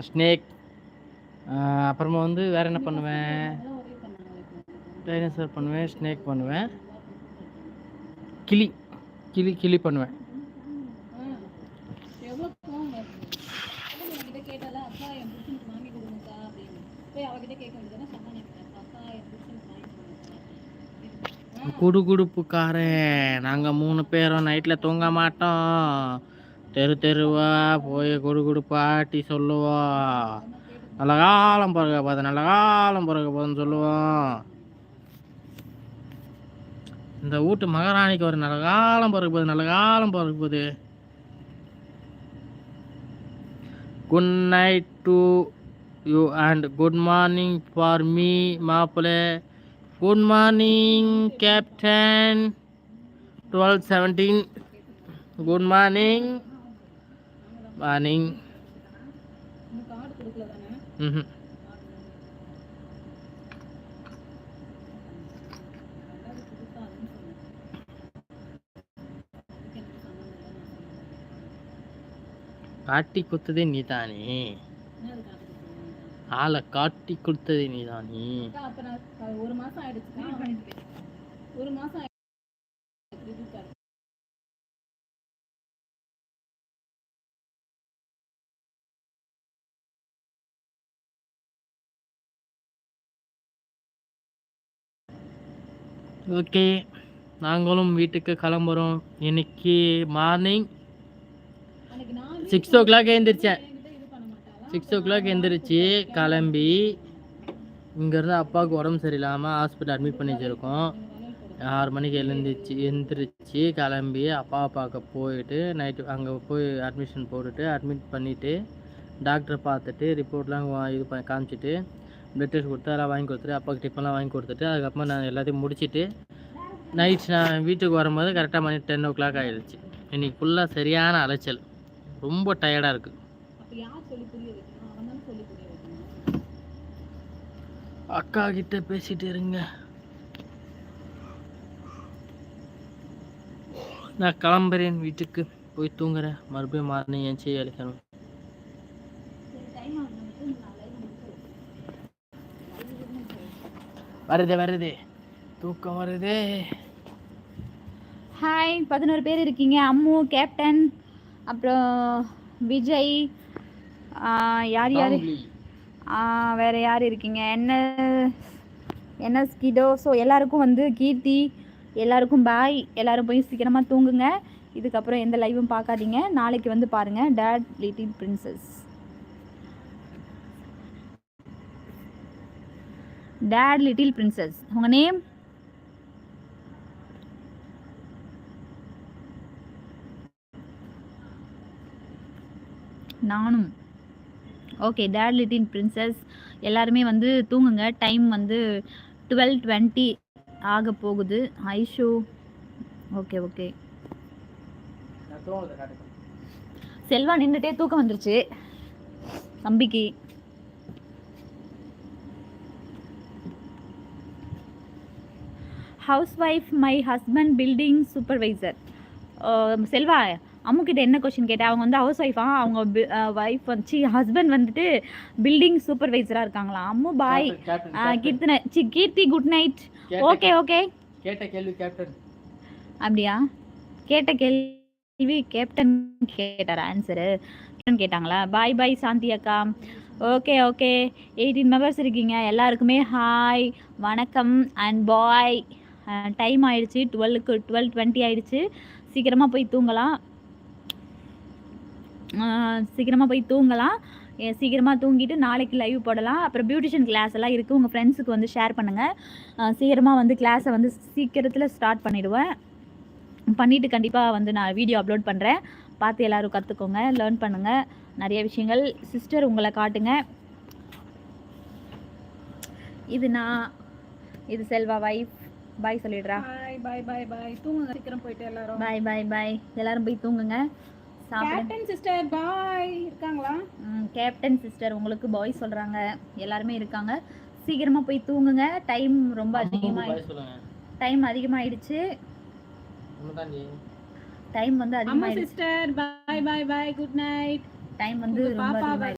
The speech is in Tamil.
ஸ்னேக், அப்புறமா வந்து வேறு என்ன பண்ணுவேன், டைனோசர் பண்ணுவேன், ஸ்னேக் பண்ணுவேன், கிளி கிளி கிளி பண்ணுவேன். குடுகுடுப்புக்காரன் நாங்கள் 3 பேரும் நைட்டில் தூங்க மாட்டோம். தெரு தெருவா போய் குடுகுடுப்பாட்டி சொல்லுவோம். நல்ல காலம் பிறக்க போகுது, நல்ல காலம் பிறக்க போகுதுன்னு சொல்லுவோம். இந்த வீட்டு மகாராணிக்கு ஒரு நல்ல காலம் பிறக்க போகுது, நல்ல காலம் பிறக்க போகுது. Good night to you and good morning for me மாப்பிள்ளை. Good morning captain 1217. Good morning morning. காட்டி கொடுத்ததே நீ தானே, ஆளை காட்டி கொடுத்ததே நீ தானே. ஒரு மாசம் ஆயிடுச்சு, ஒரு மாசம் ஓகே, நாங்களும் வீட்டுக்கு கிளம்புறோம். இன்னைக்கு மார்னிங் 6 o'clock எழுந்திரிச்சேன். 6 o'clock எழுந்திரிச்சு கிளம்பி இங்கேருந்து அப்பாவுக்கு உடம்பு சரியில்லாமல் ஹாஸ்பிட்டல் அட்மிட் பண்ணி வச்சுருக்கோம். 6 மணிக்கு எழுந்திரிச்சு கிளம்பி அப்பாவை பார்க்க போயிட்டு நைட்டு அங்கே போய் அட்மிஷன் போட்டுட்டு அட்மிட் பண்ணிவிட்டு டாக்டரை பார்த்துட்டு ரிப்போர்ட்லாம் இது பண்ணி காமிச்சிட்டு ப்ளட் டெஸ்ட் கொடுத்து அதெல்லாம் வாங்கி கொடுத்துட்டு அப்பாவுக்கு டிஃபன்லாம் வாங்கி கொடுத்துட்டு அதுக்கப்புறமா நான் எல்லாத்தையும் முடிச்சுட்டு நைட் நான் வீட்டுக்கு வரும்போது கரெக்டாக மணி 10 o'clock ஆகிடுச்சு. இன்றைக்கி ஃபுல்லாக சரியான அலைச்சல், ரொம்ப டயர்டாக இருக்குது. அக்கா கிட்ட பேசிட்டு இருங்க, நான் கிளம்புறேன் வீட்டுக்கு, போய் தூங்குறேன். மறுபடியும் மார்னிங் ஏஞ்சி அழைக்கணும். வருது தூக்கம் வருது. ஹாய், 11 பேர் இருக்கீங்க. அம்மு, கேப்டன், அப்புறம் விஜய், யார் யார் வேறு யார் இருக்கீங்க, என்ன ஸ்கிடோ. ஸோ எல்லாருக்கும் வந்து கீர்த்தி, எல்லாருக்கும் பாய். எல்லோரும் போய் சீக்கிரமாக தூங்குங்க. இதுக்கப்புறம் எந்த லைவும் பார்க்காதீங்க. நாளைக்கு வந்து பாருங்கள் dad little princess. Dad little princess, உங்கள் நேம்? நானும். ஓகே, டேட் லிட்டில் பிரின்சஸ் எல்லாருமே வந்து தூங்குங்க. டைம் வந்து 12:20 ஆக போகுது. ஐஷோ, ஓகே ஓகே. செல்வா நின்றுட்டே தூக்கம் வந்துருச்சு தம்பிக்கு. Housewife, my husband building supervisor. Selva, அம்முக்கிட்ட என்ன கொஸ்டின் கேட்டேன்? அவங்க வந்து ஹவுஸ் ஒய்ஃபா, அவங்க ஒய்ஃப் வந்து ஹஸ்பண்ட் வந்துட்டு பில்டிங் சூப்பர்வைசராக இருக்காங்களா? அம்மு பாய். கீர்த்தி குட் நைட். Okay okay. கேட்ட கேள்வி கேப்டன். அப்படியா? கேட்ட கேள்வி கேப்டன் கேட்டார், ஆன்சரு கேப்டன் கேட்டாங்களா? பாய் பாய் சாந்தி அக்கா. ஓகே ஓகே, 18 மெம்பர்ஸ் இருக்கீங்க. எல்லாருக்குமே ஹாய், வணக்கம் அண்ட் பாய். டைம் ஆயிடுச்சு, 12:20 ஆயிடுச்சு. சீக்கிரமாக போய் தூங்கலாம். சீக்கிரமாக தூங்கிட்டு நாளைக்கு லைவ் போடலாம். அப்புறம் பியூட்டிஷியன் கிளாஸ் எல்லாம் இருக்குது, உங்கள் ஃப்ரெண்ட்ஸுக்கு வந்து ஷேர் பண்ணுங்கள். சீக்கிரமாக வந்து கிளாஸை வந்து சீக்கிரத்தில் ஸ்டார்ட் பண்ணிவிட்டு கண்டிப்பாக வந்து நான் வீடியோ அப்லோட் பண்ணுறேன். பார்த்து எல்லோரும் கற்றுக்கோங்க, லேர்ன் பண்ணுங்கள் நிறைய விஷயங்கள். சிஸ்டர் உங்களை காட்டுங்க. இது செல்வா வைஃப். பாய் சொல்லிடுறா. பாய் தூங்குங்க, சீக்கிரம் போயிட்டு எல்லாரும். பாய் எல்லாரும் போய் தூங்குங்க. கேப்டன் சிஸ்டர் பாய் இருக்காங்களா? கேப்டன் சிஸ்டர் உங்களுக்கு பாய் சொல்றாங்க. எல்லாருமே இருக்காங்க. சீக்கிரமா போய் தூங்குங்க. டைம் ரொம்ப அதிகமாயிடுச்சு. டைம் வந்து அதிகமாயிடுச்சு. Sister bye good night. Time வந்து ரொம்ப